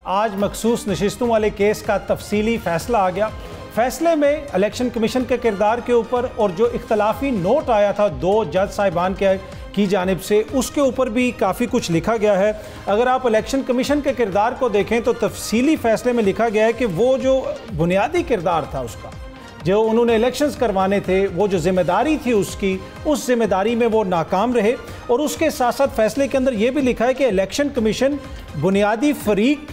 आज मखसूस नशिस्तों वाले केस का तफसीली फ़ैसला आ गया। फ़ैसले में इलेक्शन कमीशन के किरदार के ऊपर और जो इख्तलाफी नोट आया था दो जज साहिबान की जानिब से, उसके ऊपर भी काफ़ी कुछ लिखा गया है। अगर आप इलेक्शन कमीशन के किरदार को देखें तो तफसीली फ़ैसले में लिखा गया है कि वो जो बुनियादी किरदार था उसका, जो उन्होंने इलेक्शंस करवाने थे, वो जो ज़िम्मेदारी थी उसकी, उस ज़िम्मेदारी में वो नाकाम रहे। और उसके साथ साथ फ़ैसले के अंदर ये भी लिखा है कि इलेक्शन कमीशन बुनियादी फरीक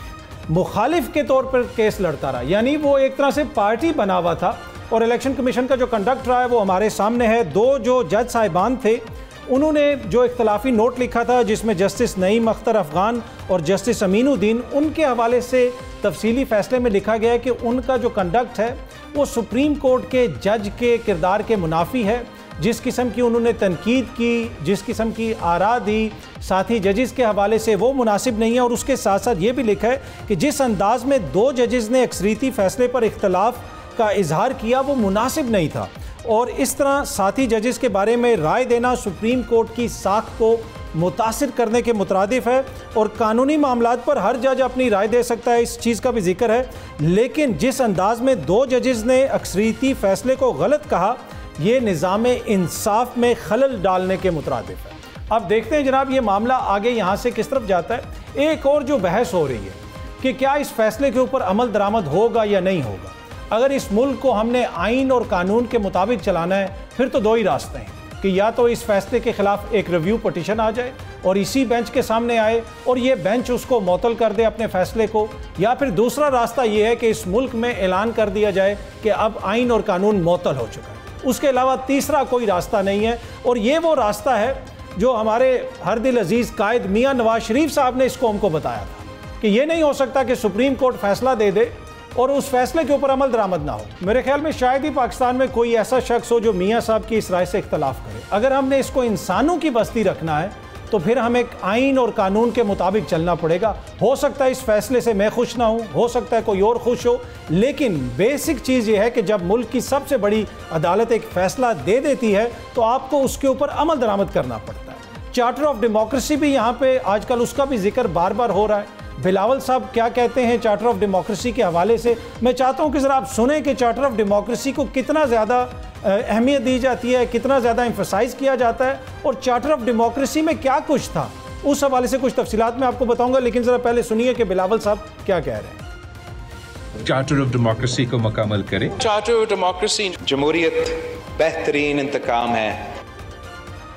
मुखालिफ के तौर पर केस लड़ता रहा, यानी वो एक तरह से पार्टी बना हुआ था। और इलेक्शन कमीशन का जो कंडक्ट रहा है वो हमारे सामने है। दो जो जज साहिबान थे उन्होंने जो इख्तलाफी नोट लिखा था, जिसमें जस्टिस नईम अख्तर अफ़गान और जस्टिस अमीनुद्दीन, उनके हवाले से तफसीली फ़ैसले में लिखा गया है कि उनका जो कंडक्ट है वो सुप्रीम कोर्ट के जज के किरदार के मुनाफी है। जिस किस्म की उन्होंने तनकीद की, जिस किस्म की आरा दी साथी जजेस के हवाले से, वो मुनासिब नहीं है। और उसके साथ साथ ये भी लिखा है कि जिस अंदाज में दो जजेस ने अक्सरीती फ़ैसले पर इख्तलाफ का इजहार किया वो मुनासिब नहीं था। और इस तरह साथी जजेस के बारे में राय देना सुप्रीम कोर्ट की साख को मुतासिर करने के मुतरादिफ है। और कानूनी मामलात पर हर जज अपनी राय दे सकता है, इस चीज़ का भी जिक्र है। लेकिन जिस अंदाज में दो जजेस ने अक्सरीती फ़ैसले को गलत कहा, ये निज़ाम इंसाफ में खलल डालने के मुतरादिफ है। अब देखते हैं जनाब ये मामला आगे यहाँ से किस तरफ जाता है। एक और जो बहस हो रही है कि क्या इस फैसले के ऊपर अमल दरामद होगा या नहीं होगा। अगर इस मुल्क को हमने आइन और कानून के मुताबिक चलाना है फिर तो दो ही रास्ते हैं कि या तो इस फैसले के खिलाफ एक रिव्यू पटिशन आ जाए और इसी बेंच के सामने आए और ये बेंच उसको मुअत्तल कर दे अपने फैसले को, या फिर दूसरा रास्ता ये है कि इस मुल्क में ऐलान कर दिया जाए कि अब आइन और कानून मुअत्तल हो चुका है। उसके अलावा तीसरा कोई रास्ता नहीं है। और ये वो रास्ता है जो हमारे हर दिल अजीज़ कायद मियाँ नवाज शरीफ साहब ने इस कौम को बताया था कि ये नहीं हो सकता कि सुप्रीम कोर्ट फैसला दे दे और उस फैसले के ऊपर अमल दरामद ना हो। मेरे ख्याल में शायद ही पाकिस्तान में कोई ऐसा शख्स हो जो मियाँ साहब की इस राय से इख्तलाफ करे। अगर हमने इसको इंसानों की बस्ती रखना है तो फिर हमें आइन और कानून के मुताबिक चलना पड़ेगा। हो सकता है इस फैसले से मैं खुश ना हूँ, हो सकता है कोई और खुश हो, लेकिन बेसिक चीज़ ये है कि जब मुल्क की सबसे बड़ी अदालत एक फ़ैसला दे देती है तो आपको उसके ऊपर अमल दरामद करना पड़ता है। चार्टर ऑफ डेमोक्रेसी भी यहाँ पे आजकल उसका भी जिक्र बार बार हो रहा है। बिलावल साहब क्या कहते हैं चार्टर ऑफ डेमोक्रेसी के हवाले से, मैं चाहता हूँ कि ज़रा आप सुने कि चार्टर ऑफ डेमोक्रेसी को कितना ज़्यादा अहमियत दी जाती है, कितना ज़्यादा एम्फसाइज़ किया जाता है और चार्टर ऑफ डेमोक्रेसी में क्या कुछ था। उस हवाले से कुछ तफसीलात मैं आपको बताऊंगा, लेकिन ज़रा पहले सुनिए कि बिलावल साहब क्या कह रहे हैं। चार्टर ऑफ डेमोक्रेसी को मुकम्मल करें। चार्टर ऑफ डेमोक्रेसी जमहूरियत बेहतरीन इंतकाम है।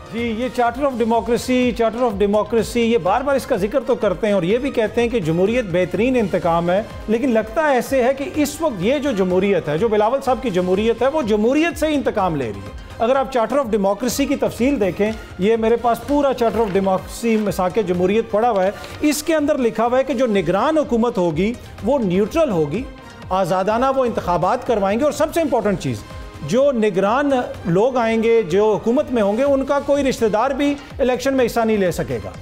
जी, ये चार्टर ऑफ डेमोक्रेसी ये बार बार इसका जिक्र तो करते हैं और ये भी कहते हैं कि जमहूरियत बेहतरीन इंतकाम है, लेकिन लगता ऐसे है कि इस वक्त ये जो जमहूरियत है, जो बिलावल साहब की जमहूरियत है, वो जमहूरियत से ही इंतकाम ले रही है। अगर आप चार्टर ऑफ डेमोक्रेसी की तफसील देखें, ये मेरे पास पूरा चार्टर ऑफ डेमोक्रेसी मिसाके जमहूरियत पड़ा हुआ है। इसके अंदर लिखा हुआ है कि जो निगरान हुकूमत होगी वो न्यूट्रल होगी, आज़ादाना वो इंतखाबात करवाएंगे और सबसे इंपॉर्टेंट चीज़, जो निगरान लोग आएंगे जो हुकूमत में होंगे उनका कोई रिश्तेदार भी इलेक्शन में हिस्सा नहीं ले सकेगा।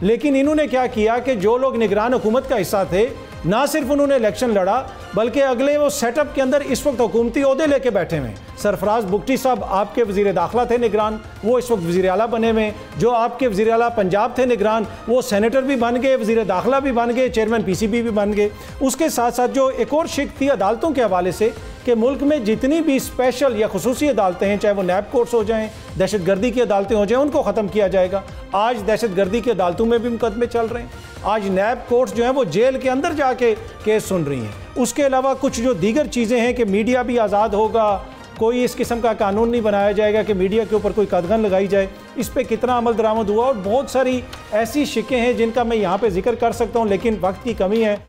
लेकिन इन्होंने क्या किया कि जो लोग निगरान हुकूमत का हिस्सा थे, ना सिर्फ उन्होंने इलेक्शन लड़ा बल्कि अगले वो सेटअप के अंदर इस वक्त हुकूमती ओहदे लेके बैठे हुए। सरफराज बुगटी साहब आपके वज़ीर दाखिला थे निगरान, वो इस वक्त वज़ीर आला बने हुए। जो आपके वज़ीर आला पंजाब थे निगरान, वो सेनेटर भी बन गए, वज़ीर दाखिला भी बन गए, चेयरमैन PCB भी बन गए। उसके साथ साथ जो एक और शिक थी अदालतों के हवाले से कि मुल्क में जितनी भी स्पेशल या खुसूसी अदालतें हैं, चाहे वो नैब कोर्ट्स हो जाएँ, दहशतगर्दी की अदालतें हो जाएँ, उनको ख़त्म किया जाएगा। आज दहशतगर्दी की अदालतों में भी मुकदमे चल रहे हैं। आज नैब कोर्ट्स जो हैं वो जेल के अंदर जाके केस सुन रही हैं। उसके अलावा कुछ जो दीगर चीज़ें हैं कि मीडिया भी आज़ाद होगा, कोई इस किस्म का कानून नहीं बनाया जाएगा कि मीडिया के ऊपर कोई कदगन लगाई जाए। इस पर कितना अमल दरामद हुआ और बहुत सारी ऐसी शिकें हैं जिनका मैं यहाँ पे जिक्र कर सकता हूँ, लेकिन वक्त की कमी है।